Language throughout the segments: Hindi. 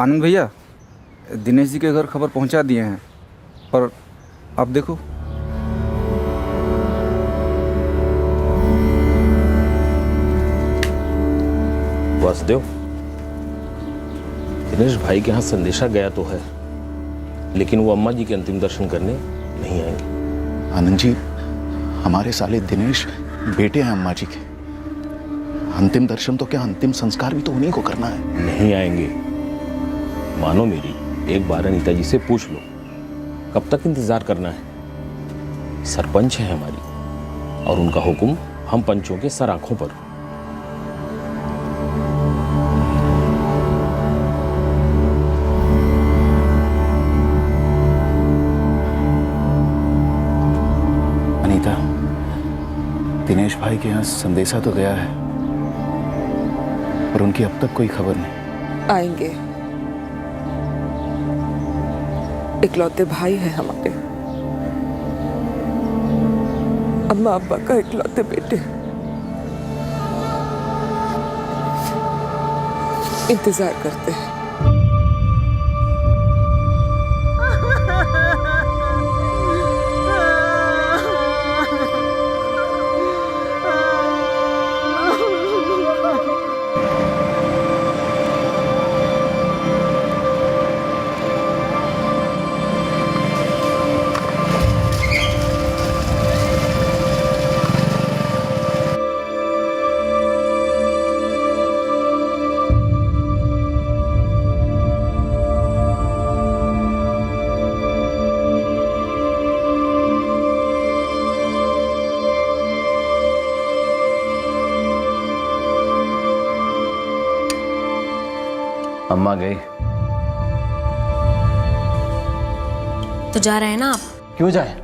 आनंद भैया, दिनेश जी के घर खबर पहुंचा दिए हैं, पर अब देखो। वासुदेव, दिनेश भाई के यहाँ संदेशा गया तो है, लेकिन वो अम्मा जी के अंतिम दर्शन करने नहीं आएंगे। आनंद जी, हमारे साले दिनेश बेटे हैं अम्मा जी के। अंतिम दर्शन तो क्या, अंतिम संस्कार भी तो उन्हीं को करना है। नहीं आएंगे, मानो मेरी, एक बार अनीता जी से पूछ लो कब तक इंतजार करना है। सरपंच है हमारी और उनका हुक्म हम पंचों के सर आंखों पर। अनीता, दिनेश भाई के यहाँ संदेशा तो गया है, पर उनकी अब तक कोई खबर नहीं। आएंगे, इकलौते भाई हैं हमारे, अम्मा अब्बा का इकलौते बेटे। इंतजार करते हैं। अम्मा गई तो जा रहे हैं ना आप? क्यों जाए?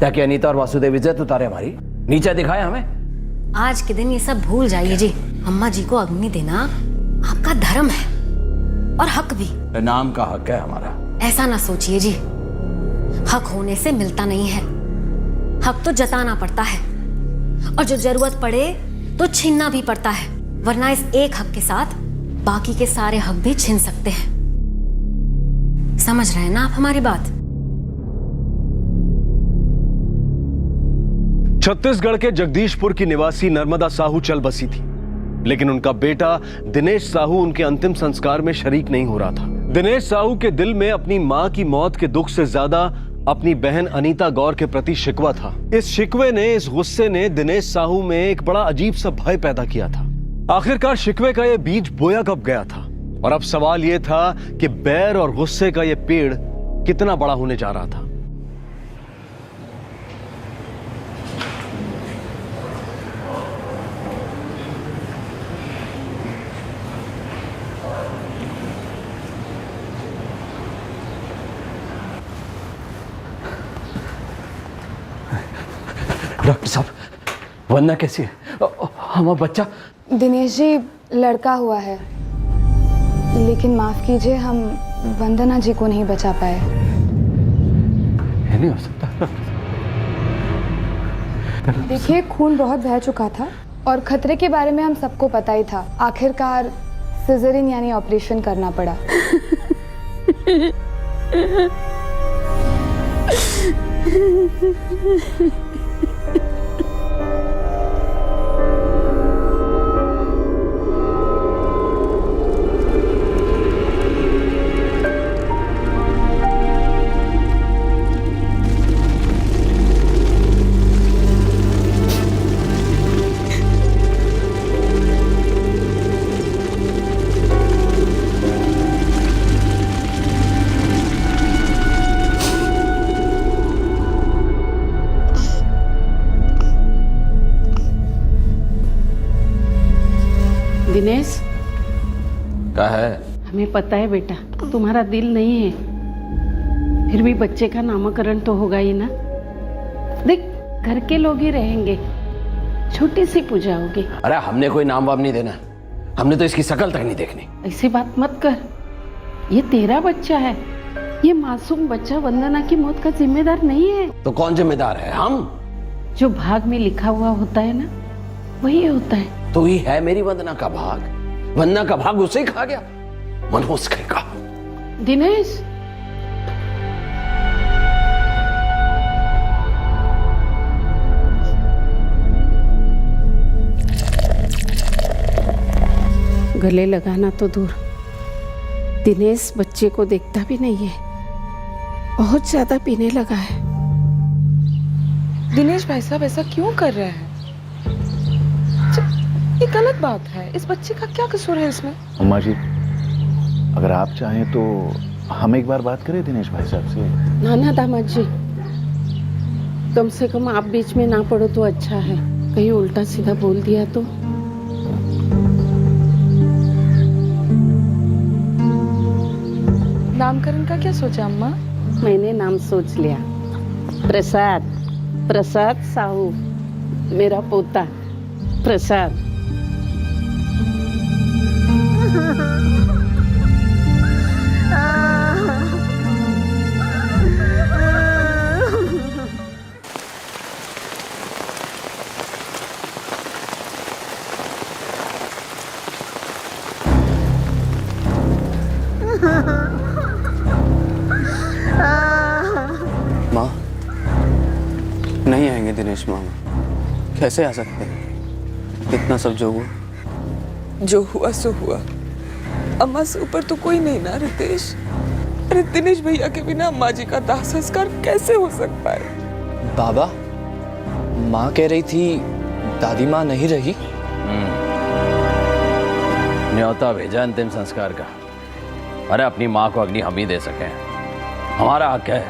ताकि अनीता और वासुदेव इज्जत उतारे हमारी, नीचा दिखाए हमें। आज के दिन ये सब भूल जाइए जी। अम्मा जी को अग्नि देना आपका धर्म है और हक भी। नाम का हक है हमारा। ऐसा ना सोचिए जी, हक होने से मिलता नहीं है, हक तो जताना पड़ता है, और जो जरूरत पड़े तो छीनना भी पड़ता है, वरना इस एक हक के साथ बाकी के सारे हक भी छीन सकते हैं। समझ रहे हैं ना आप हमारी बात? छत्तीसगढ़ के जगदीशपुर की निवासी नर्मदा साहू चल बसी थी, लेकिन उनका बेटा दिनेश साहू उनके अंतिम संस्कार में शरीक नहीं हो रहा था। दिनेश साहू के दिल में अपनी मां की मौत के दुख से ज्यादा अपनी बहन अनीता गौर के प्रति शिकवा था। इस शिकवे ने, इस गुस्से ने दिनेश साहू में एक बड़ा अजीब सा भय पैदा किया था। आखिरकार शिकवे का यह बीज बोया कब गया था, और अब सवाल यह था कि बैर और गुस्से का यह पेड़ कितना बड़ा होने जा रहा था। डॉक्टर साहब, वंदना कैसी है? हमारा बच्चा? दिनेश जी, लड़का हुआ है, लेकिन माफ कीजिए, हम वंदना जी को नहीं बचा पाए। नहीं हो सकता। देखिए, खून बहुत बह चुका था और खतरे के बारे में हम सबको पता ही था। आखिरकार सिजरिन यानी ऑपरेशन करना पड़ा। दिनेश, क्या है? हमें पता है बेटा, तुम्हारा दिल नहीं है, फिर भी बच्चे का नामकरण तो होगा ही ना। देख, घर के लोग ही रहेंगे, छोटी सी पूजा होगी। अरे हमने कोई नाम वाम नहीं देना, हमने तो इसकी शक्ल तक नहीं देखनी। ऐसी बात मत कर, ये तेरा बच्चा है, ये मासूम बच्चा वंदना की मौत का जिम्मेदार नहीं है। तो कौन जिम्मेदार है? हम। जो भाग में लिखा हुआ होता है ना, वही होता है। तो ही है मेरी वंदना का भाग। वंदना का भाग उसे ही खा गया। मनहूस कहेगा। दिनेश, गले लगाना तो दूर, दिनेश बच्चे को देखता भी नहीं है, बहुत ज्यादा पीने लगा है। दिनेश भाई साहब ऐसा क्यों कर रहे हैं? ये गलत बात है। इस बच्चे का क्या कसूर है इसमें? अम्मा जी, अगर आप चाहें तो हम एक बार बात करें दिनेश भाई साहब से। ना ना दामाद जी, कम से कम आप बीच में ना पड़ो तो अच्छा है। कहीं उल्टा सीधा बोल दिया तो। नामकरण का क्या सोचा अम्मा? मैंने नाम सोच लिया, प्रसाद। प्रसाद साहू, मेरा पोता प्रसाद। माँ, नहीं आएंगे दिनेश मामा, कैसे आ सकते हैं? इतना सब जो हुआ। जो हुआ सो हुआ। अम्मा से ऊपर तो कोई नहीं ना रितेश। अरे दिनेश भैया के बिना अम्मा जी का दाह संस्कार कैसे हो सकता है? बाबा, माँ कह रही थी दादी माँ नहीं रही। न्योता भेजा अंतिम संस्कार का। अरे अपनी माँ को अग्नि हम ही दे सके, हमारा हक है।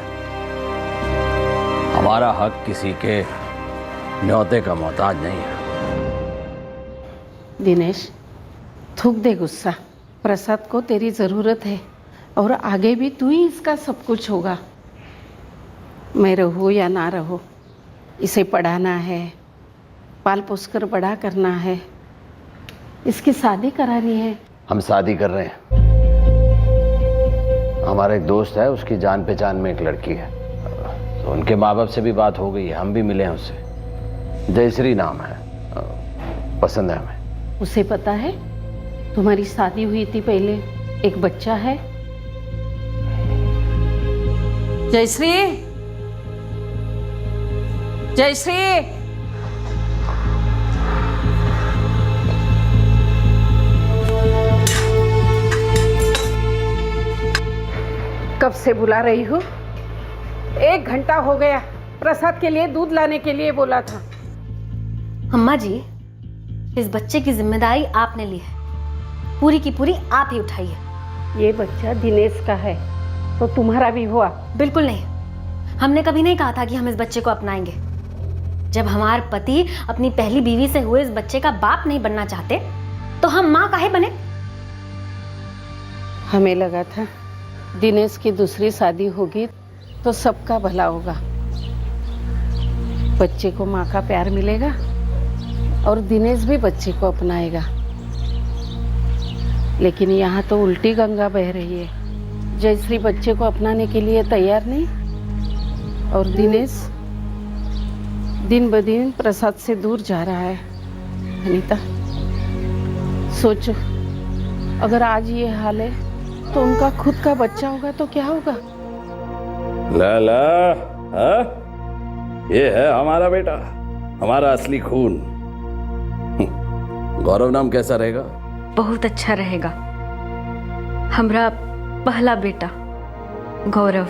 हमारा हक किसी के न्योते का मोहताज नहीं है। दिनेश, थूक दे गुस्सा। प्रसाद को तेरी जरूरत है और आगे भी तू ही इसका सब कुछ होगा। मैं रहूँ या ना रहूँ, इसे पढ़ाना है, पाल पोस कर बड़ा करना है, इसकी शादी करानी है। हम शादी कर रहे हैं। हमारा एक दोस्त है, उसकी जान पहचान में एक लड़की है, तो उनके माँ बाप से भी बात हो गई है, हम भी मिले हैं उससे। जयश्री नाम है, पसंद है हमें। उसे पता है तुम्हारी शादी हुई थी पहले, एक बच्चा है। जयश्री, जयश्री, कब से बुला रही हूँ? 1 घंटा हो गया। प्रसाद के लिए दूध लाने के लिए बोला था। अम्मा जी, इस बच्चे की जिम्मेदारी आपने ली है, पूरी की पूरी आप ही उठाई है। ये बच्चा दिनेश का है तो तुम्हारा भी हुआ? बिल्कुल नहीं, हमने कभी नहीं कहा था कि हम इस बच्चे को अपनाएंगे। जब हमारे पति अपनी पहली बीवी से हुए इस बच्चे का बाप नहीं बनना चाहते तो हम माँ काहे बने? हमें लगा था दिनेश की दूसरी शादी होगी तो सबका भला होगा, बच्चे को माँ का प्यार मिलेगा और दिनेश भी बच्चे को अपनाएगा। लेकिन यहाँ तो उल्टी गंगा बह रही है। जयश्री बच्चे को अपनाने के लिए तैयार नहीं और दिनेश दिन ब दिन प्रसाद से दूर जा रहा है। अनीता, सोचो, अगर आज ये हाल है तो उनका खुद का बच्चा होगा तो क्या होगा? लाला, हाँ? ये है हमारा बेटा, हमारा असली खून। गौरव नाम कैसा रहेगा? बहुत अच्छा रहेगा। हमरा पहला बेटा गौरव।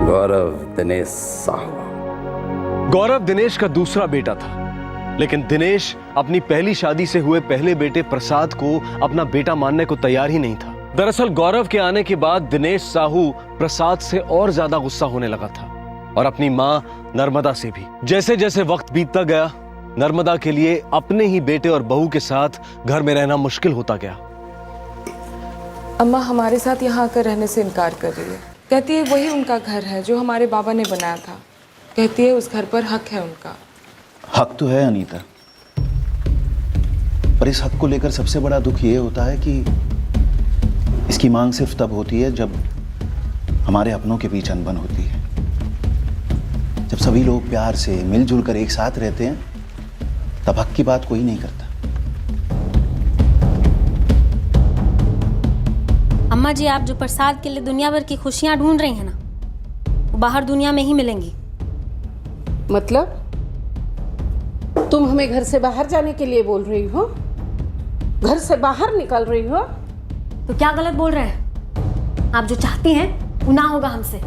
गौरव दिनेश साहू। गौरव दिनेश का दूसरा बेटा था, लेकिन दिनेश अपनी पहली शादी से हुए पहले बेटे प्रसाद को अपना बेटा मानने को तैयार ही नहीं था। दरअसल गौरव के आने के बाद दिनेश साहू प्रसाद से और ज्यादा गुस्सा होने लगा था और अपनी मां नर्मदा से भी। जैसे जैसे वक्त बीतता गया, नर्मदा के लिए अपने ही बेटे और बहू के साथ घर में रहना मुश्किल होता गया। अम्मा हमारे साथ यहाँ आकर रहने से इनकार कर रही है। कहती है वही उनका घर है जो हमारे बाबा ने बनाया था। कहती है उस घर पर हक है उनका। हक तो है अनीता, पर इस हक को लेकर सबसे बड़ा दुख ये होता है कि इसकी मांग सिर्फ तब होती है जब हमारे अपनों के बीच अनबन होती है। जब सभी लोग प्यार से मिलजुल कर एक साथ रहते हैं तब हक की बात कोई नहीं करता। अम्मा जी, आप जो प्रसाद के लिए दुनिया भर की खुशियां ढूंढ रही हैं ना, वो बाहर दुनिया में ही मिलेंगी। मतलब तुम हमें घर से बाहर जाने के लिए बोल रही हो? घर से बाहर निकल रही हो? तो क्या गलत बोल रहे हैं? आप जो चाहती हैं वो ना होगा हमसे।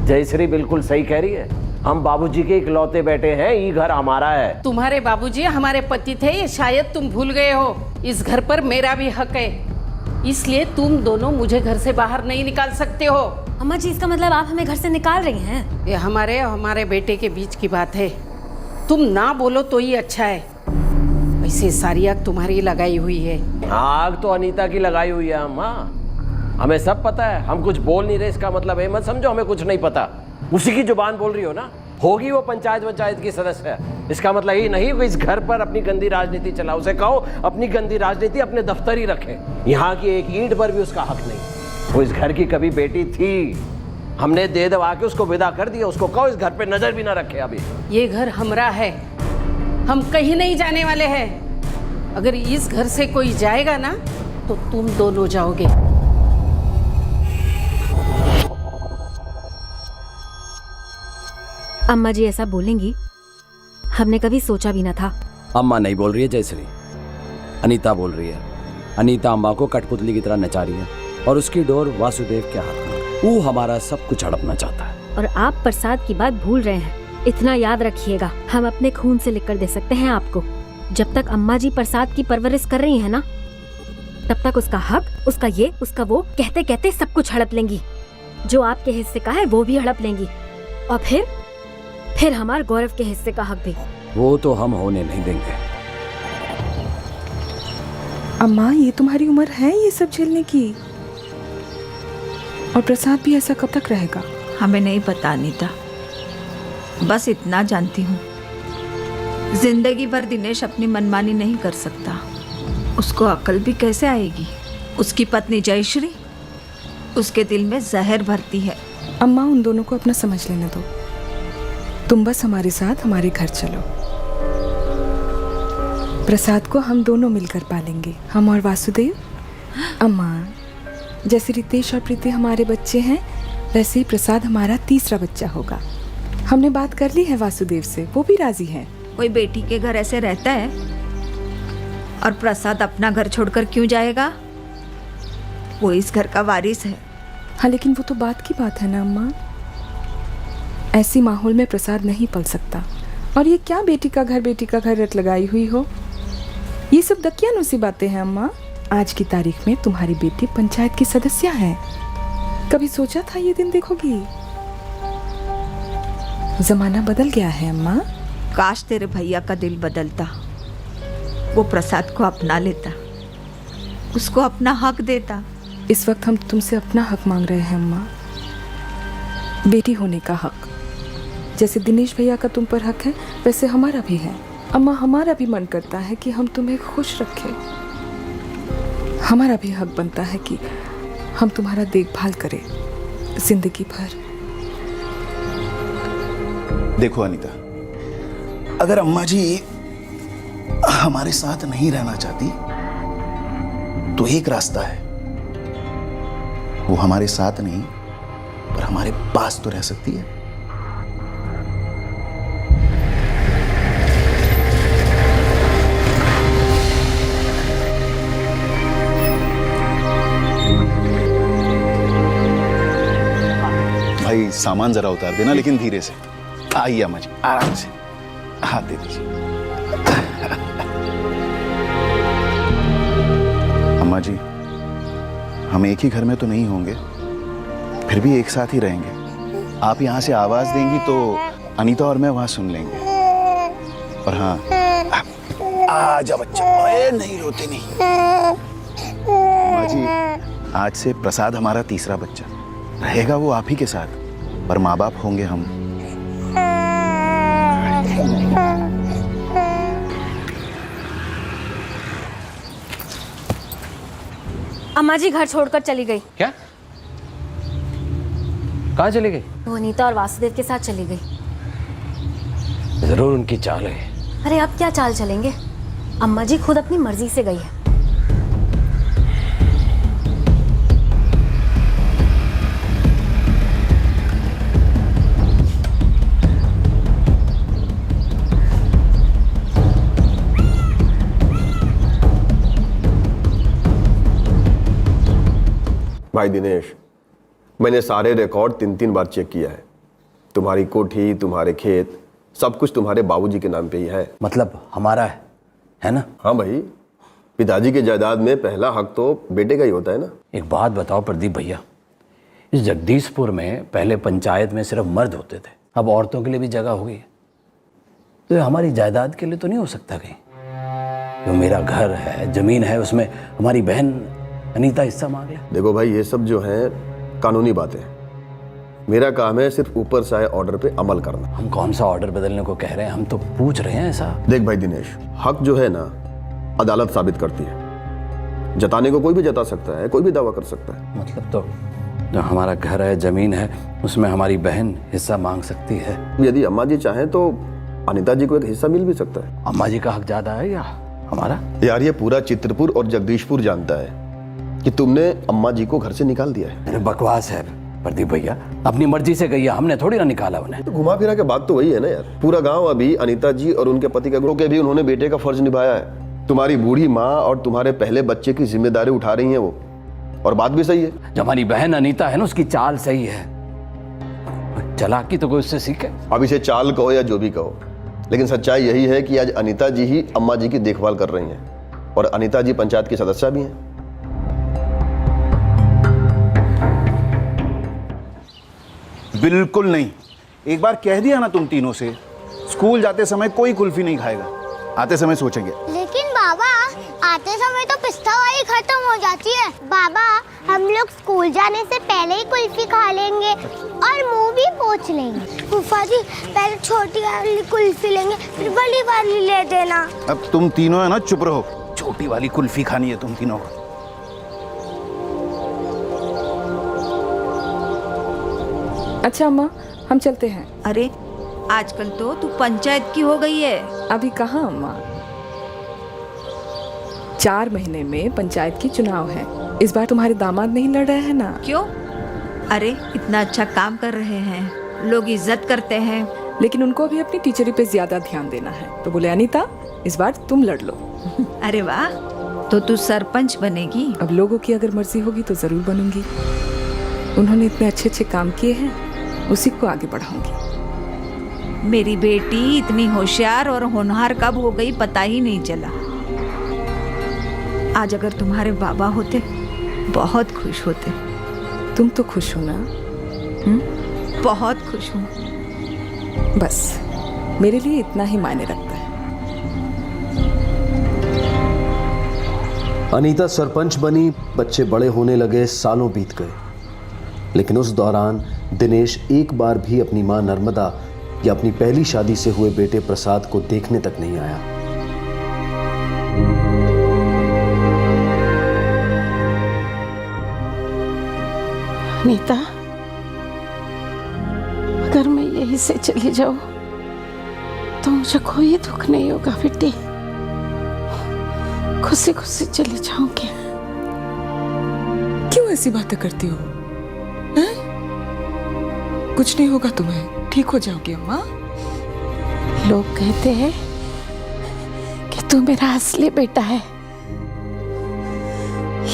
जयश्री बिल्कुल सही कह रही है। हम बाबूजी के इकलौते बेटे हैं, ये घर हमारा है। तुम्हारे बाबूजी हमारे पति थे, ये शायद तुम भूल गए हो। इस घर पर मेरा भी हक है, इसलिए तुम दोनों मुझे घर से बाहर नहीं निकाल सकते हो। अम्मा जी, इसका मतलब आप हमें घर से निकाल रही हैं? ये हमारे बेटे के बीच की बात है। तुम ना बोलो तो ही अच्छा है। वैसे सारी आग तुम्हारी लगाई हुई है। आग तो अनीता की लगाई हुई है अम्मा, हमें सब पता है। हम कुछ बोल नहीं रहे, इसका मतलब है मत समझो हमें कुछ नहीं पता। उसी की जुबान बोल रही हो ना। होगी वो पंचायत की सदस्य है, इसका मतलब ये नहीं कि इस घर पर अपनी गंदी राजनीति चला। उसे कहो अपनी गंदी राजनीति अपने दफ्तर ही रखे, यहाँ की एक ईंट पर भी उसका हक नहीं। वो इस घर की कभी बेटी थी, हमने दे दबा के उसको विदा कर दिया। उसको कहो इस घर पे नजर भी ना रखे। अभी ये घर हमरा है, हम कहीं नहीं जाने वाले हैं। अगर इस घर से कोई जाएगा ना तो तुम दोनों जाओगे। अम्मा जी ऐसा बोलेंगी हमने कभी सोचा भी न था। अम्मा नहीं बोल रही है जयश्री, अनीता बोल रही है। अनीता अम्मा को कठपुतली की तरह नचा रही है और उसकी डोर वासुदेव के हाथ में। वो हमारा सब कुछ हड़पना चाहता है। और आप प्रसाद की बात भूल रहे हैं। इतना याद रखिएगा, हम अपने खून से लिख कर दे सकते हैं आपको। जब तक अम्मा जी प्रसाद की परवरिश कर रही है ना, तब तक उसका हक, उसका ये, उसका वो कहते कहते सब कुछ हड़प लेंगी। जो आपके हिस्से का है वो भी हड़प लेंगी, और फिर हमारे गौरव के हिस्से का हक भी। वो तो हम होने नहीं देंगे। अम्मा, ये तुम्हारी उम्र है ये सब झेलने की? और प्रसाद भी ऐसा कब तक रहेगा? हमें नहीं पता अनीता, बस इतना जानती हूँ, जिंदगी भर दिनेश अपनी मनमानी नहीं कर सकता। उसको अकल भी कैसे आएगी? उसकी पत्नी जयश्री उसके दिल में जहर भरती है। अम्मा, उन दोनों को अपना समझ लेने दो। तुम बस हमारे साथ हमारे घर चलो। प्रसाद को हम दोनों मिलकर पालेंगे, हम और वासुदेव। अम्मा, जैसे रितेश और प्रीति हमारे बच्चे हैं, वैसे ही प्रसाद हमारा तीसरा बच्चा होगा। हमने बात कर ली है वासुदेव से, वो भी राजी हैं। कोई बेटी के घर ऐसे रहता है? और प्रसाद अपना घर छोड़कर क्यों जाएगा? वो इस घर का वारिस है। हाँ, लेकिन वो तो बात की बात है ना अम्मा। ऐसी माहौल में प्रसाद नहीं पल सकता। और ये क्या बेटी का घर रट लगाई हुई हो? ये सब दकियानूसी बातें हैं अम्मा। आज की तारीख में तुम्हारी बेटी पंचायत की सदस्य है। कभी सोचा था ये दिन देखोगी? जमाना बदल गया है अम्मा। काश तेरे भैया का दिल बदलता, वो प्रसाद को अपना लेता, उसको अपना हक देता। इस वक्त हम तुमसे अपना हक मांग रहे हैं अम्मा, बेटी होने का हक। जैसे दिनेश भैया का तुम पर हक है, वैसे हमारा भी है। अम्मा, हमारा भी मन करता है कि हम तुम्हें खुश रखें। हमारा भी हक बनता है कि हम तुम्हारा देखभाल करें जिंदगी भर। देखो अनीता, अगर अम्मा जी हमारे साथ नहीं रहना चाहती तो एक रास्ता है, वो हमारे साथ नहीं पर हमारे पास तो रह सकती है। भाई सामान जरा उतार देना, लेकिन धीरे से। आइए अम्मा जी, आराम से हाथ दे दीजिए। अम्मा जी, हम एक ही घर में तो नहीं होंगे, फिर भी एक साथ ही रहेंगे। आप यहाँ से आवाज देंगी तो अनीता और मैं वहां सुन लेंगे। और हाँ, आजा बच्चा, नहीं रोते नहीं। अम्मा जी, आज से प्रसाद हमारा तीसरा बच्चा रहेगा। वो आप ही के साथ, पर माँ बाप होंगे हम। अम्मा जी घर छोड़कर चली गई। क्या? कहाँ चली गई? वो अनीता और वासुदेव के साथ चली गई। जरूर उनकी चाल है। अरे अब क्या चाल चलेंगे? अम्मा जी खुद अपनी मर्जी से गई है। भाई दिनेश, मैंने सारे रिकॉर्ड 3-3 बार चेक किया है। तुम्हारी कोठी, तुम्हारे खेत, सब कुछ तुम्हारे बाबूजी के नाम पे ही है। मतलब हमारा है ना? हाँ भाई, पिताजी की जायदाद में पहला हक तो बेटे का ही होता है ना। एक बात बताओ प्रदीप भैया, इस जगदीशपुर में पहले पंचायत में सिर्फ मर्द होते थे, अब औरतों के लिए भी जगह हो गई है, तो ये हमारी जायदाद के लिए तो नहीं हो सकता कहीं? जो मेरा घर है, जमीन है, उसमें हमारी बहन अनीता हिस्सा मांग ले। देखो भाई, ये सब जो है कानूनी बातें हैं। मेरा काम है सिर्फ ऊपर से आए ऑर्डर पे अमल करना। हम कौन सा ऑर्डर बदलने को कह रहे हैं, हम तो पूछ रहे हैं ऐसा। देख भाई दिनेश, हक जो है ना अदालत साबित करती है। जताने को कोई भी जता सकता है, कोई भी दावा कर सकता है। मतलब तो जो हमारा घर है, जमीन है, उसमें हमारी बहन हिस्सा मांग सकती है। यदि अम्मा जी चाहें तो अनीता जी को एक हिस्सा मिल भी सकता है। अम्मा जी का हक ज्यादा है या हमारा? यार, ये पूरा चित्रपुर और जगदीशपुर जानता है कि तुमने अम्मा जी को घर से निकाल दिया है। अरे बकवास है प्रदीप भैया, अपनी मर्जी से गई है, हमने थोड़ी ना निकाला उन्हें। तो घुमा फिरा के बात तो वही है ना यार। पूरा गांव अभी अनीता जी और उनके पति का ग्रोह के भी उन्होंने बेटे का फर्ज निभाया है। तुम्हारी बूढ़ी माँ और तुम्हारे पहले बच्चे की जिम्मेदारी उठा रही है वो, और बात भी सही है। जो हमारी बहन अनीता है ना, उसकी चाल सही है, चालाकी तो कोई उससे सीखे। अब इसे चाल कहो या जो भी कहो, लेकिन सच्चाई यही है कि आज अनीता जी ही अम्मा जी की देखभाल कर रही हैं, और अनीता जी पंचायत की सदस्य भी हैं। बिल्कुल नहीं। एक बार कह दिया ना तुम तीनों से, स्कूल जाते समय कोई कुल्फी नहीं खाएगा, आते समय सोचेंगे। लेकिन बाबा, आते समय तो पिस्ता वाली खत्म हो जाती है। बाबा, हम लोग स्कूल जाने से पहले ही कुल्फी खा लेंगे और मुंह भी पोंछ लेंगे। फूफा जी, पहले छोटी वाली कुल्फी लेंगे, फिर बड़ी वाली ले देना। अब तुम तीनों है ना, चुप रहो। छोटी वाली कुल्फी खानी है तुम तीनों को। अच्छा अम्मा, हम चलते हैं। अरे आजकल तो तू पंचायत की हो गई है। अभी कहाँ अम्मा, 4 महीने में पंचायत की चुनाव है। इस बार तुम्हारे दामाद नहीं लड़ रहे हैं ना? क्यों? अरे इतना अच्छा काम कर रहे हैं, लोग इज्जत करते हैं। लेकिन उनको भी अपनी टीचरी पे ज्यादा ध्यान देना है, तो बोले अनीता इस बार तुम लड़ लो। अरे वाह, तो तू सरपंच बनेगी? अब लोगों की अगर मर्जी होगी तो जरूर बनूंगी। उन्होंने इतने अच्छे अच्छे काम किए हैं, उसी को आगे बढ़ाऊंगी। मेरी बेटी इतनी होशियार और होनहार कब हो गई पता ही नहीं चला। आज अगर तुम्हारे बाबा होते बहुत खुश होते। तुम तो खुश हो ना? बहुत खुश हूँ। बस मेरे लिए इतना ही मायने रखता है। अनीता सरपंच बनी, बच्चे बड़े होने लगे, सालों बीत गए, लेकिन उस दौरान दिनेश एक बार भी अपनी मां नर्मदा या अपनी पहली शादी से हुए बेटे प्रसाद को देखने तक नहीं आया। अनीता, अगर मैं यहीं से चली जाऊं तो मुझे कोई दुख नहीं होगा बेटी। खुशी खुशी चली जाऊंगी। क्यों ऐसी बातें करती हो? कुछ नहीं होगा तुम्हें, ठीक हो जाओगी अम्मा। लोग कहते हैं कि तू मेरा असली बेटा है,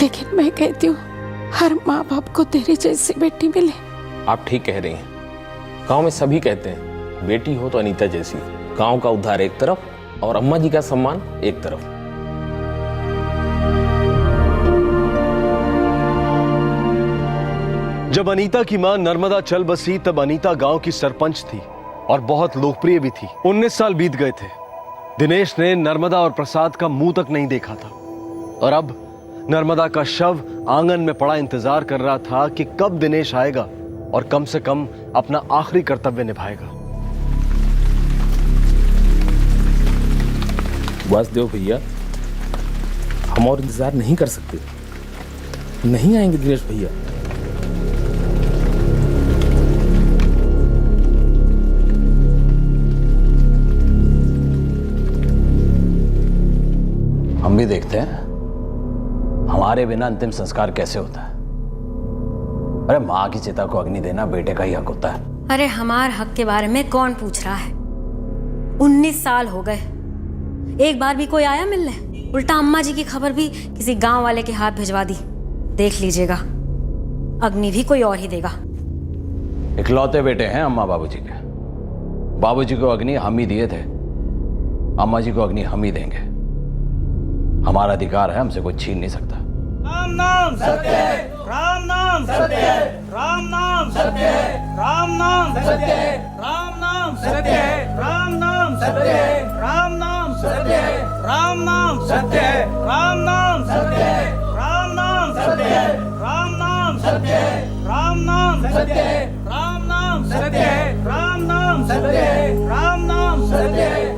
लेकिन मैं कहती हूँ हर माँ बाप को तेरी जैसी बेटी मिले। आप ठीक कह रही हैं। गांव में सभी कहते हैं बेटी हो तो अनीता जैसी। गांव का उद्धार एक तरफ और अम्मा जी का सम्मान एक तरफ। जब अनीता की मां नर्मदा चल बसी, तब अनीता गांव की सरपंच थी और बहुत लोकप्रिय भी थी। 19 साल बीत गए थे। दिनेश ने नर्मदा और प्रसाद का मुंह तक नहीं देखा था, और अब नर्मदा का शव आंगन में पड़ा इंतजार कर रहा था कि कब दिनेश आएगा और कम से कम अपना आखिरी कर्तव्य निभाएगा। वासुदेव भैया, हम और इंतजार नहीं कर सकते। नहीं आएंगे दिनेश भैया। हम भी देखते हैं हमारे बिना अंतिम संस्कार कैसे होता है। अरे माँ की चिता को अग्नि देना बेटे का ही हक होता है। अरे हमारे हक के बारे में कौन पूछ रहा है? 19 साल हो गए, एक बार भी कोई आया मिलने? उल्टा अम्मा जी की खबर भी किसी गांव वाले के हाथ भिजवा दी। देख लीजिएगा, अग्नि भी कोई और ही देगा। इकलौते बेटे हैं अम्मा बाबूजी के। बाबूजी को अग्नि हम ही दिए थे, अम्मा जी को अग्नि हम ही देंगे। हमारा अधिकार है, हमसे कोई छीन नहीं सकता। राम नाम सत्य है, राम नाम सत्य है, राम नाम सत्य है, राम नाम सत्य है, राम नाम सत्य है, राम नाम सत्य है, राम नाम सत्य है, राम नाम सत्य है, राम नाम सत्य है, राम नाम सत्य है, राम नाम सत्य है, राम नाम सत्य है, राम नाम सत्य है, राम नाम सत्य है, राम नाम सत्य है।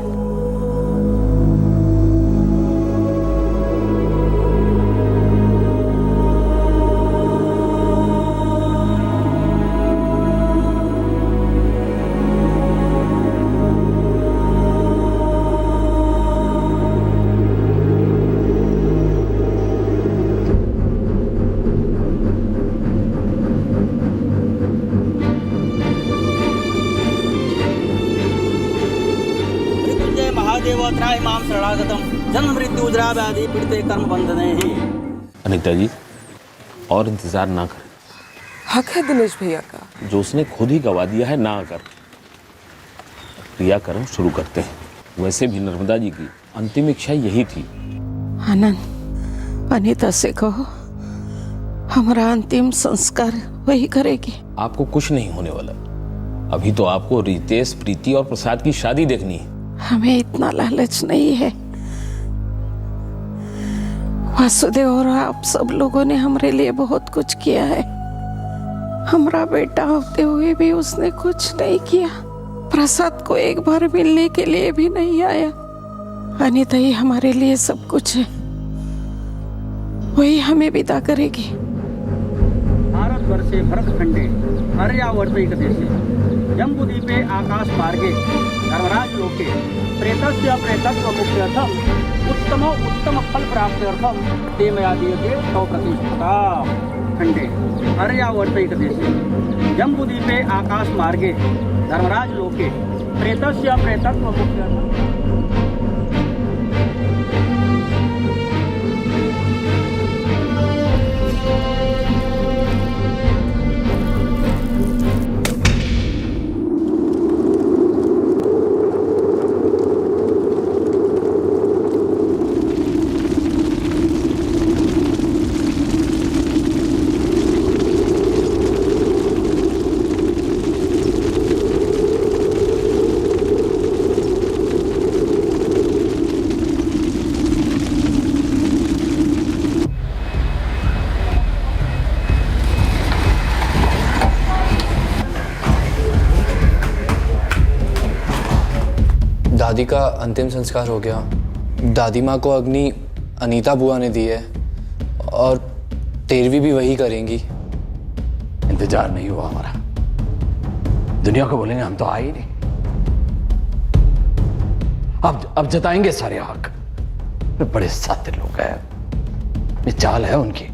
महादेवत्राय माम शरणागतम जन्म मृत्यु उजरा व्याधि पीड़िते कर्म बंधने ही। अनीता जी और इंतजार ना कर, हक है दिनेश भैया का। जो उसने खुद ही गवा दिया है ना कर। क्रियाक्रम शुरू करते हैं। वैसे भी नर्मदा जी की अंतिम इच्छा यही थी। आनंद, अनीता से कहो हमारा अंतिम संस्कार वही करेगी। आपको कुछ नहीं होने वाला। अभी तो आपको रितेश, प्रीति और प्रसाद की शादी देखनी है। हमें इतना लालच नहीं है। वासुदेव और आप सब लोगों ने हमारे लिए बहुत कुछ किया है। हमारा बेटा होते हुए भी उसने कुछ नहीं किया। प्रसाद को एक बार मिलने के लिए भी नहीं आया। अनीता ही हमारे लिए सब कुछ है। वही हमें विदा करेगी। भारतवर्षे भरतखंडे आर्यावर्ते देशे जम्बूद्वीपे आकाश मार्गे धर्मराज लोके प्रेतस्य प्रेतत्व मुक्त्यर्थम उत्तम उत्तम फल प्राप्त्यर्थम ते मया दीयते तव प्रतिष्ठिता। खंडे आर्यावर्ते देशे जम्बूद्वीपे आकाश मार्गे धर्मराज लोके प्रेतस्य प्रेतत्व मुक्त्यर्थम। दादी का अंतिम संस्कार हो गया। दादी माँ को अग्नि अनीता बुआ ने दी है और 13वीं भी वही करेंगी। इंतजार नहीं हुआ हमारा। दुनिया को बोलेंगे हम तो आए ही नहीं। अब जताएंगे सारे हक। बड़े सात्य लोग हैं, ये चाल है उनकी।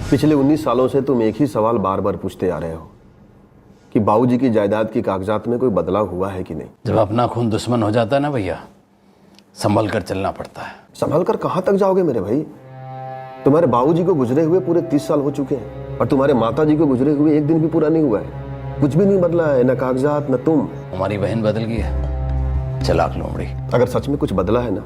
पिछले 19 सालों से तुम एक ही सवाल बार बार पूछते आ रहे हो कि बाबूजी की जायदाद की कागजात में कोई बदलाव हुआ है कि नहीं। जब अपना खून दुश्मन हो जाता है ना भैया, संभल कर चलना पड़ता है। संभल कर कहां तक जाओगे मेरे भाई? तुम्हारे बाबूजी को गुजरे हुए पूरे 30 साल हो चुके हैं और तुम्हारे माता जी को गुजरे हुए एक दिन भी पूरा नहीं हुआ है। कुछ भी नहीं बदला है, न कागजात न तुम। हमारी बहन बदल गई है, चलाक लोमड़ी। अगर सच में कुछ बदला है ना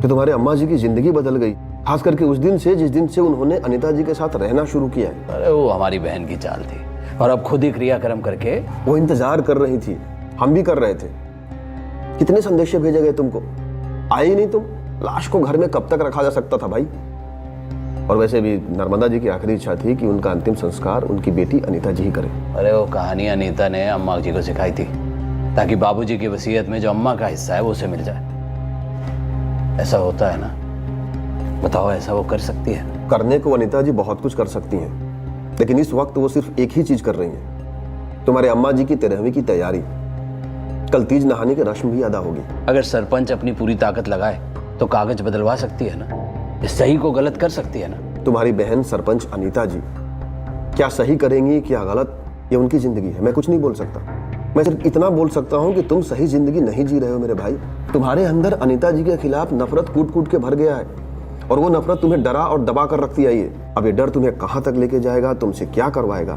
तो तुम्हारे अम्मा जी की जिंदगी बदल गई, खास करके उस दिन से जिस दिन से उन्होंने अनीता जी के साथ रहना शुरू किया है। अरे वो हमारी बहन की चाल थी और अब खुद ही क्रियाक्रम करके वो इंतजार कर रही थी, हम भी कर रहे थे। कितने संदेश भेजे गए तुमको, आए ही नहीं तुम। लाश को घर में कब तक रखा जा सकता था भाई? और वैसे भी नर्मदा जी की आखिरी इच्छा थी कि उनका अंतिम संस्कार उनकी बेटी अनीता जी ही करे। अरे वो कहानी अनीता ने अम्मा जी को सिखाई थी ताकि बाबूजी की वसीयत में जो अम्मा का हिस्सा है वो उसे मिल जाए। ऐसा होता है ना? बताओ, ऐसा वो कर सकती है? करने को अनीता जी बहुत कुछ कर सकती हैं, लेकिन इस वक्त वो सिर्फ एक ही चीज कर रही हैं, तुम्हारे अम्मा जी की 13वीं की तैयारी। कल तीज नहाने की रस्म भी अदा होगी। अगर सरपंच अपनी पूरी ताकत लगाए तो कागज बदलवा सकती है ना, सही को गलत कर सकती है ना। तुम्हारी बहन सरपंच अनीता जी क्या सही करेंगी क्या गलत, ये उनकी जिंदगी है, मैं कुछ नहीं बोल सकता। मैं सिर्फ इतना बोल सकता हूँ कि तुम सही जिंदगी नहीं जी रहे हो मेरे भाई। तुम्हारे अंदर अनीता जी के खिलाफ नफरत कूट कूट के भर गया है और वो नफरत तुम्हें डरा और दबा कर रखती आई है। अब ये डर तुम्हें कहाँ तक लेके जाएगा, तुमसे क्या करवाएगा,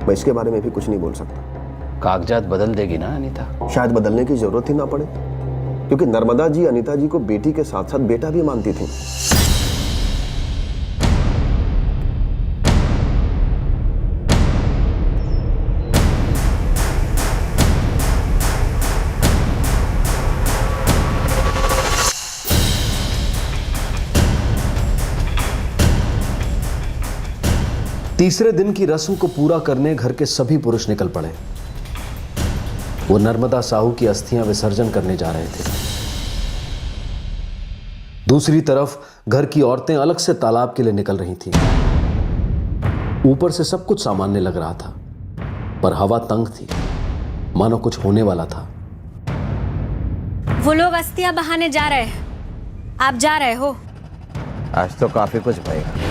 मैं इसके बारे में भी कुछ नहीं बोल सकता। कागजात बदल देगी ना अनीता? शायद बदलने की जरूरत ही ना पड़े, क्योंकि नर्मदा जी अनीता जी को बेटी के साथ साथ बेटा भी मानती थी। तीसरे दिन की रस्म को पूरा करने घर के सभी पुरुष निकल पड़े। वो नर्मदा साहू की अस्थियां विसर्जन करने जा रहे थे। दूसरी तरफ घर की औरतें अलग से तालाब के लिए निकल रही थीं। ऊपर से सब कुछ सामान्य लग रहा था, पर हवा तंग थी, मानो कुछ होने वाला था। वो लोग अस्थियां बहाने जा रहे हैं, आप जा रहे हो? आज तो काफी कुछ भरेगा।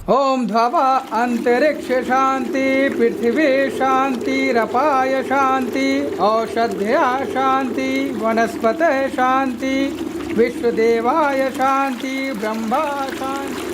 ओम ध्वा अंतरिक्ष शांति, पृथ्वी शांतिरपाय शांति, औषध्या शांति, वनस्पत शांति, विश्वदेवाय शांति, ब्रह्मा शांति।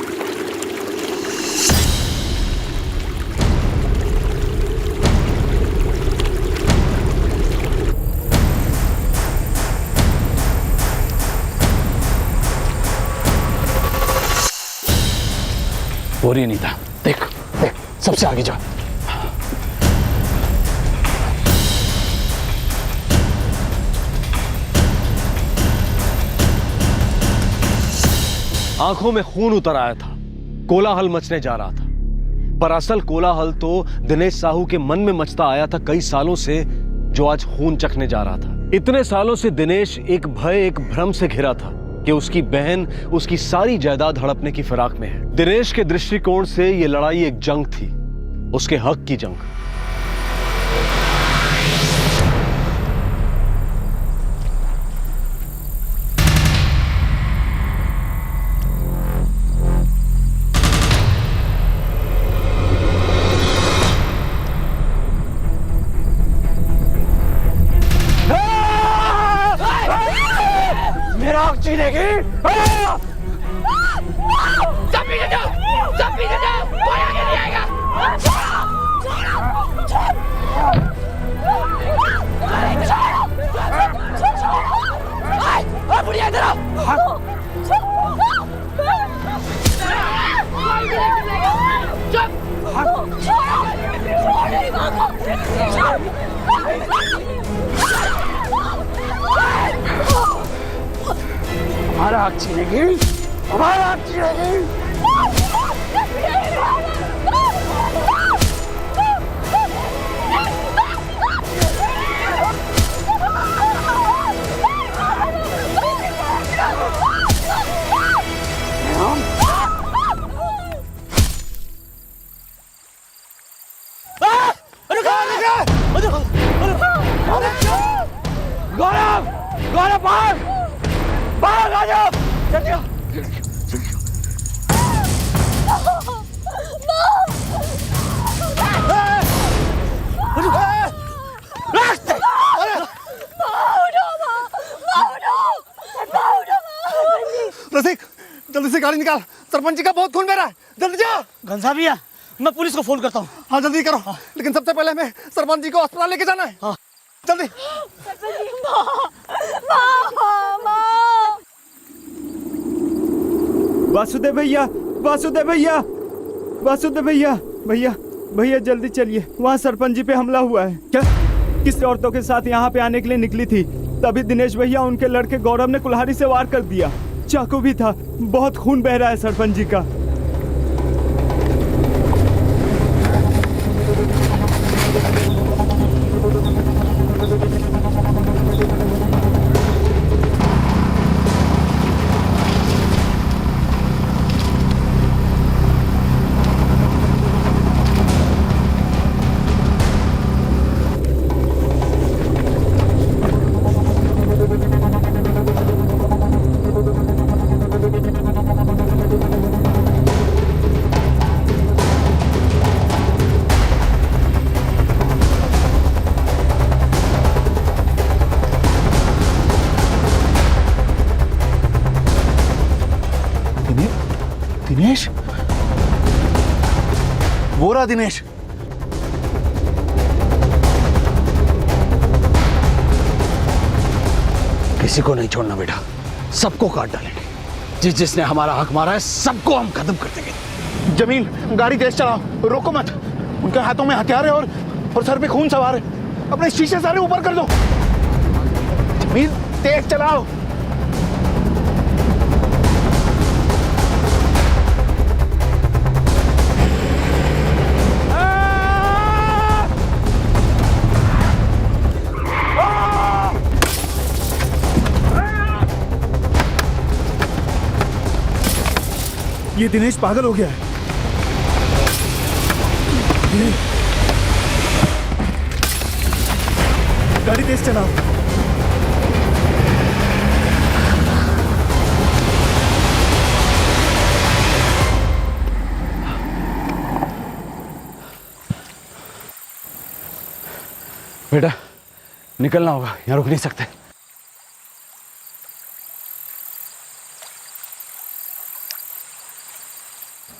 हो रही अनीता, देख देख, सबसे आगे जा। आंखों में खून उतर आया था, कोलाहल मचने जा रहा था, पर असल कोलाहल तो दिनेश साहू के मन में मचता आया था कई सालों से, जो आज खून चखने जा रहा था। इतने सालों से दिनेश एक भय, एक भ्रम से घिरा था कि उसकी बहन उसकी सारी जायदाद हड़पने की फिराक में है। दिनेश के दृष्टिकोण से यह लड़ाई एक जंग थी, उसके हक की जंग। मेरा हक छीनेगी? हमारा हक छीनेगी? हमारा हक छीनेगी? गौरव, गौरव बाहर, बाहर आ जाओ, जल्दी आओ। रसिक, जल्दी से गाड़ी निकाल, सरपंच जी का बहुत खून बह रहा है, जल्दी जा। घनसा भैया, मैं पुलिस को फोन करता हूँ। हाँ जल्दी करो, लेकिन सबसे पहले हमें सरपंच जी को अस्पताल लेके जाना है। हाँ जल्दी। वासुदेव भैया, वासुदेव भैया, वासुदेव भैया, भैया भैया जल्दी चलिए, वहाँ सरपंच जी पे हमला हुआ है। क्या? किसी औरतों के साथ यहाँ पे आने के लिए निकली थी, तभी दिनेश भैया उनके लड़के गौरव ने कुल्हाड़ी से वार कर दिया। चाकू भी था, बहुत खून बह रहा है सरपंच जी का। दिनेश, वो रहा दिनेश। किसी को नहीं छोड़ना बेटा, सबको काट डालेंगे। जिसने हमारा हक मारा है सबको हम खत्म कर देंगे। जमील, गाड़ी तेज चलाओ, रोको मत। उनके हाथों में हथियार है और सर पे खून सवार है। अपने शीशे सारे ऊपर कर दो। जमील, तेज चलाओ। ये दिनेश पागल हो गया है। गाड़ी तेज चलाओ। बेटा निकलना होगा, यहाँ रुक नहीं सकते।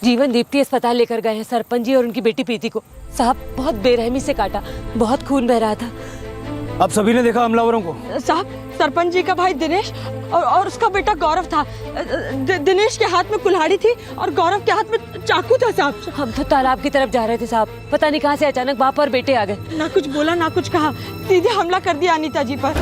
जीवन दीप्ति अस्पताल लेकर गए हैं सरपंच जी और उनकी बेटी प्रीति को। साहब बहुत बेरहमी से काटा, बहुत खून बह रहा था। अब सभी ने देखा हमलावरों को। साहब सरपंच जी का भाई दिनेश और उसका बेटा गौरव था। दिनेश के हाथ में कुल्हाड़ी थी और गौरव के हाथ में चाकू था। साहब हम तो तालाब की तरफ जा रहे थे साहब, पता नहीं कहाँ से अचानक बाप और बेटे आ गए। ना कुछ बोला ना कुछ कहा, सीधे हमला कर दिया अनीता जी पर।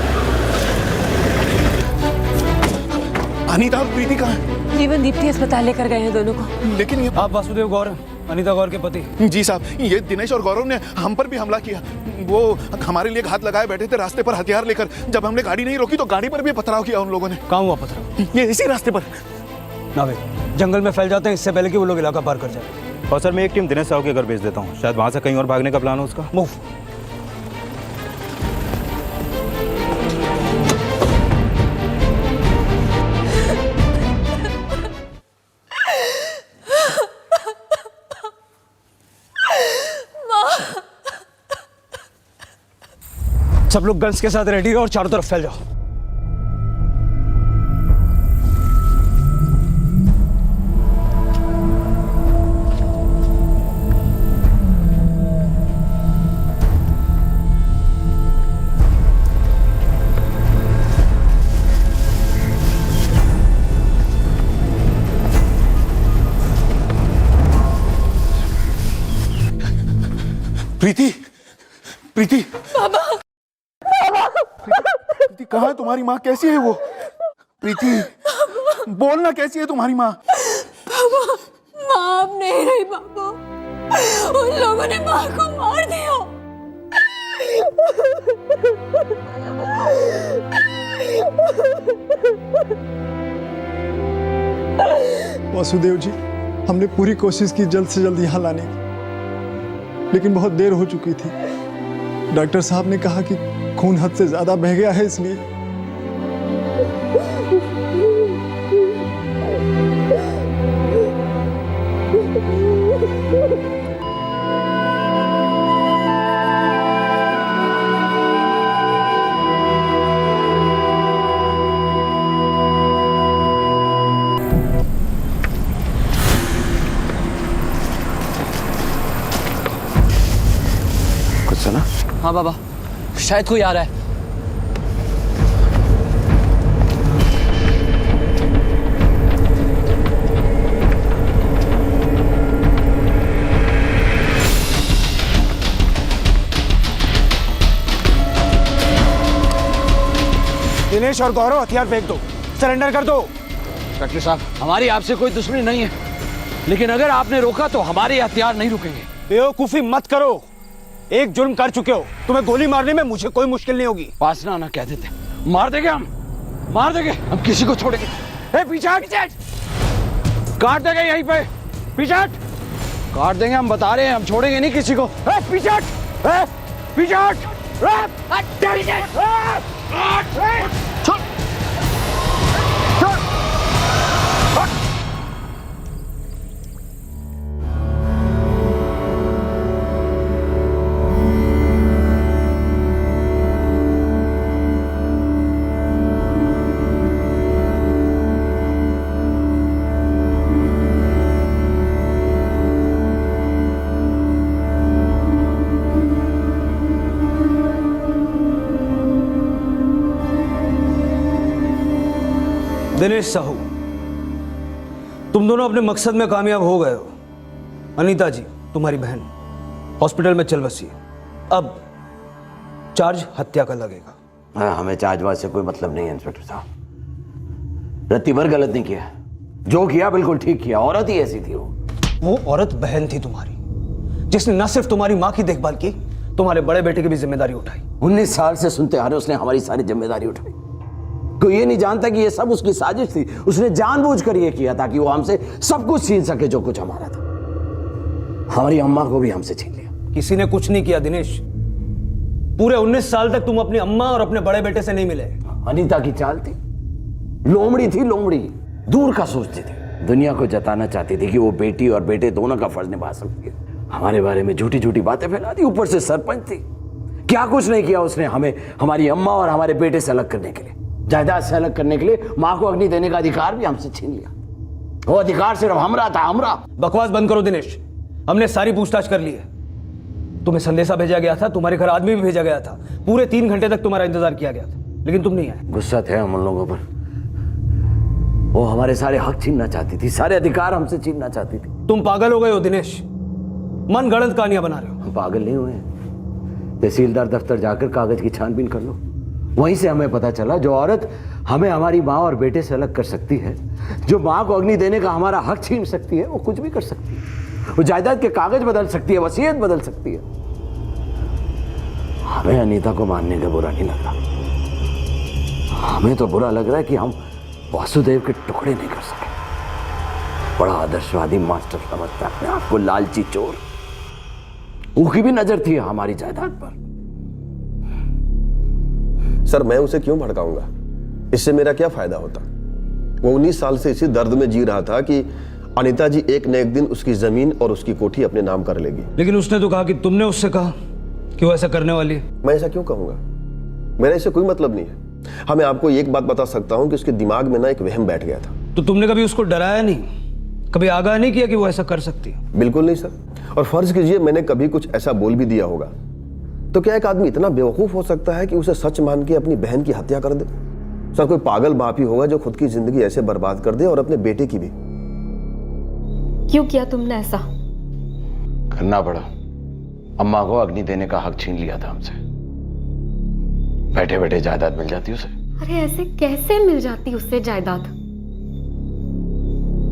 अनीता और प्रीति कहाँ है? जीवन दीप्ति अस्पताल लेकर गए हैं दोनों को। लेकिन ये आप वासुदेव गौरव, अनीता गौर के पति? जी साहब, ये दिनेश और गौरव ने हम पर भी हमला किया। वो हमारे लिए घात लगाए बैठे थे रास्ते पर हथियार लेकर। जब हमने गाड़ी नहीं रोकी तो गाड़ी पर भी पथराव किया उन लोगों ने। कहाँ हुआ पथराव? ये इसी रास्ते पर। ना भाई, जंगल में फैल जाते हैं इससे पहले कि वो लोग इलाका पार कर जाए। और सर मैं एक टीम दिनेश साहू के घर भेज देता हूँ, शायद वहाँ से कहीं और भागने का प्लान हो उसका। मूव। सब लोग गन्स के साथ रेडी हो और चारों तरफ फैल जाओ। प्रीति, प्रीति, बाबा, प्रीति कहाँ है तुम्हारी माँ? कैसी है वो? प्रीति बोलना, कैसी है तुम्हारी माँ? बाबा, माँ अब नहीं रही बाबा, उन लोगों ने माँ को मार दिया। वासुदेव जी, हमने पूरी कोशिश की जल्द से जल्द यहाँ लाने की, लेकिन बहुत देर हो चुकी थी। डॉक्टर साहब ने कहा कि खून हद से ज्यादा बह गया है, इसलिए। हाँ बाबा, शायद कोई आ रहा है। दिनेश और गौरव हथियार फेंक दो, सरेंडर कर दो। डॉक्टर साहब, हमारी आपसे कोई दुश्मनी नहीं है, लेकिन अगर आपने रोका तो हमारे हथियार नहीं रुकेंगे। बेवकूफी मत करो, एक जुर्म कर चुके हो, तुम्हें गोली मारने में मुझे कोई मुश्किल नहीं होगी। पास ना कह देते, मार देंगे हम, मार देंगे हम, किसी को छोड़ेंगे। पीछे हट, काट देंगे यहीं पे, पीछे हट, काट देंगे हम, बता रहे हैं, हम छोड़ेंगे नहीं किसी को। पीछे हट, पीछे हट, दिनेश साहू, तुम दोनों अपने मकसद में कामयाब हो गए हो। अनीता जी, तुम्हारी बहन हॉस्पिटल में चल बसी है, अब चार्ज हत्या का लगेगा। हमें चार्जवाज से कोई मतलब नहीं है इंस्पेक्टर साहब। रत्तीभर गलत नहीं किया, जो किया बिल्कुल ठीक किया। औरत ही ऐसी थी वो औरत बहन थी तुम्हारी, जिसने न सिर्फ तुम्हारी माँ की देखभाल की, तुम्हारे बड़े बेटे की भी जिम्मेदारी उठाई। 19 साल से सुनते आ रहे, उसने हमारी सारी जिम्मेदारी उठाई। कोई ये नहीं जानता कि ये सब उसकी साजिश थी। उसने जानबूझकर ये किया ताकि वो हमसे सब कुछ छीन सके जो कुछ हमारा था। हमारी अम्मा को भी हमसे छीन लिया। किसी ने कुछ नहीं किया दिनेश। पूरे 19 साल तक तुम अपनी अम्मा और अपने बड़े बेटे से नहीं मिले। अनीता की चाल थी, लोमड़ी थी, लोमड़ी दूर का सोचती थी। दुनिया को जताना चाहती थी कि वो बेटी और बेटे दोनों का फर्ज निभा सकती है। हमारे बारे में झूठी झूठी बातें फैला दी। ऊपर से सरपंच थी, क्या कुछ नहीं किया उसने हमें, हमारी अम्मा और हमारे बेटे से अलग करने के लिए, जायदाद से अलग करने के लिए। माँ को अग्नि देने का अधिकार भी हमसे छीन लिया। वो अधिकार सिर्फ हमरा था, हमरा। बकवास बंद करो दिनेश, हमने सारी पूछताछ कर ली है। तुम्हें संदेशा भेजा गया था, तुम्हारे घर आदमी भी भेजा गया था, पूरे 3 घंटे तक तुम्हारा इंतजार किया गया था, लेकिन तुम नहीं आए। गुस्सा थे हम उन लोगों पर। वो हमारे सारे हक छीनना चाहती थी, सारे अधिकार हमसे छीनना चाहती थी। तुम पागल हो गए हो दिनेश, मन गढ़ंत कहानियां बना रहे हो। हम पागल नहीं हुए, तहसीलदार दफ्तर जाकर कागज की छानबीन कर लो। वहीं से हमें पता चला जो औरत हमें हमारी माँ और बेटे से अलग कर सकती है, जो माँ को अग्नि देने का हमारा हक छीन सकती है, वो कुछ भी कर सकती है। वो जायदाद के कागज बदल सकती है, वसीयत बदल सकती है। हमें अनीता को मानने का बुरा नहीं लग रहा, हमें तो बुरा लग रहा है कि हम वासुदेव के टुकड़े नहीं कर सके। बड़ा आदर्शवादी मास्टर समझता है अपने आप को, लालची चोर। उसकी भी नजर थी हमारी जायदाद पर। सर, मैं उसे क्यों भड़काऊंगा? इससे मेरा क्या फायदा होता? वो 19 साल से इसी दर्द में जी रहा था कि अनीता जी एक न एक दिन उसकी जमीन और उसकी कोठी अपने नाम कर लेगी। लेकिन उसने तो कहा कि तुमने उससे कहा कि वो ऐसा करने वाली है। मैं ऐसा क्यों कहूंगा? मेरा इससे कोई मतलब नहीं है। हाँ, मैं आपको एक बात बता सकता हूं कि उसके दिमाग में ना एक वहम बैठ गया था। तो तुमने कभी उसको डराया नहीं, कभी आगाह नहीं किया कि वो ऐसा कर सकती है? बिल्कुल नहीं सर। और फर्ज कीजिए मैंने कभी कुछ ऐसा बोल भी दिया होगा, तो क्या एक आदमी इतना बेवकूफ हो सकता है कि उसे सच मान के अपनी बहन की हत्या कर दे? सर, कोई पागल बाप ही होगा जो खुद की जिंदगी ऐसे बर्बाद कर दे और अपने बेटे की भी। क्यों किया तुमने ऐसा? करना पड़ा। अम्मा को अग्नि देने का हक छीन लिया था हमसे। बैठे बैठे जायदाद मिल जाती उसे। अरे ऐसे कैसे मिल जाती उससे जायदाद?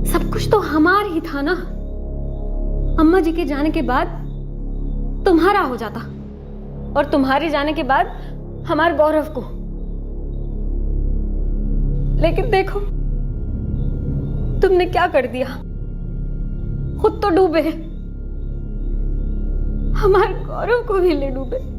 सब कुछ तो हमार ही था ना। अम्मा जी के जाने के बाद तुम्हारा हो जाता, और तुम्हारे जाने के बाद हमारे गौरव को। लेकिन देखो तुमने क्या कर दिया, खुद तो डूबे, हमारे गौरव को भी ले डूबे।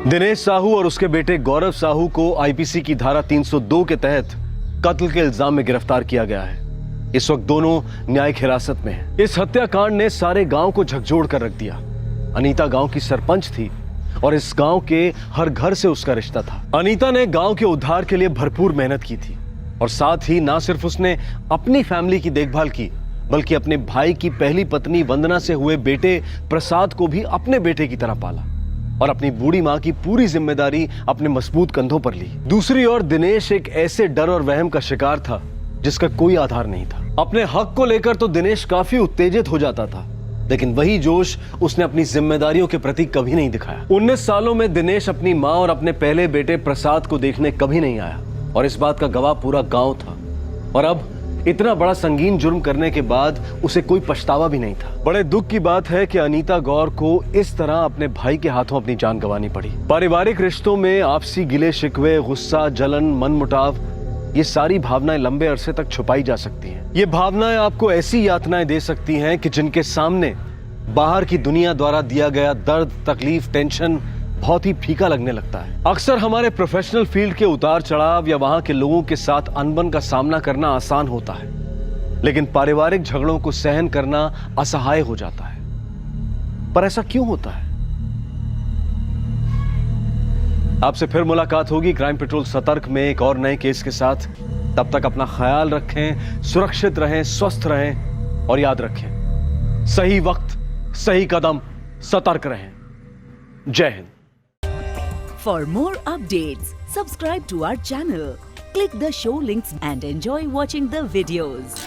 दिनेश साहू और उसके बेटे गौरव साहू को आईपीसी की धारा 302 के तहत कत्ल के इल्जाम में गिरफ्तार किया गया है। इस वक्त दोनों न्यायिक हिरासत में हैं। इस हत्याकांड ने सारे गांव को झकझोर कर रख दिया। अनीता गांव की सरपंच थी और इस गांव के हर घर से उसका रिश्ता था। अनीता ने गांव के उद्धार के लिए भरपूर मेहनत की थी और साथ ही ना सिर्फ उसने अपनी फैमिली की देखभाल की, बल्कि अपने भाई की पहली पत्नी वंदना से हुए बेटे प्रसाद को भी अपने बेटे की तरह पाला और अपनी बूढ़ी मां की पूरी जिम्मेदारी अपने मजबूत कंधों पर ली। दूसरी ओर दिनेश एक ऐसे डर और वहम का शिकार था जिसका कोई आधार नहीं था। अपने हक को लेकर तो दिनेश काफी उत्तेजित हो जाता था, लेकिन वही जोश उसने अपनी जिम्मेदारियों के प्रति कभी नहीं दिखाया। 19 सालों में दिनेश अपनी मां और अपने पहले बेटे प्रसाद को देखने कभी नहीं आया और इस बात का गवाह पूरा गांव था। और अब इतना बड़ा संगीन जुर्म करने के बाद उसे कोई पछतावा भी नहीं था। बड़े दुख की बात है कि अनीता गौर को इस तरह अपने भाई के हाथों अपनी जान गंवानी पड़ी। पारिवारिक रिश्तों में आपसी गिले शिकवे, गुस्सा, जलन, मनमुटाव, ये सारी भावनाएं लंबे अरसे तक छुपाई जा सकती हैं। ये भावनाएं आपको ऐसी यातनाएं दे सकती हैं कि जिनके सामने बाहर की दुनिया द्वारा दिया गया दर्द, तकलीफ, टेंशन बहुत ही फीका लगने लगता है। अक्सर हमारे प्रोफेशनल फील्ड के उतार चढ़ाव या वहां के लोगों के साथ अनबन का सामना करना आसान होता है, लेकिन पारिवारिक झगड़ों को सहन करना असहाय हो जाता है। पर ऐसा क्यों होता है? आपसे फिर मुलाकात होगी क्राइम पेट्रोल सतर्क में एक और नए केस के साथ। तब तक अपना ख्याल रखें, सुरक्षित रहें, स्वस्थ रहें और याद रखें, सही वक्त, सही कदम, सतर्क रहें। जय Hind. For more updates, subscribe to our channel, click the show links and enjoy watching the videos.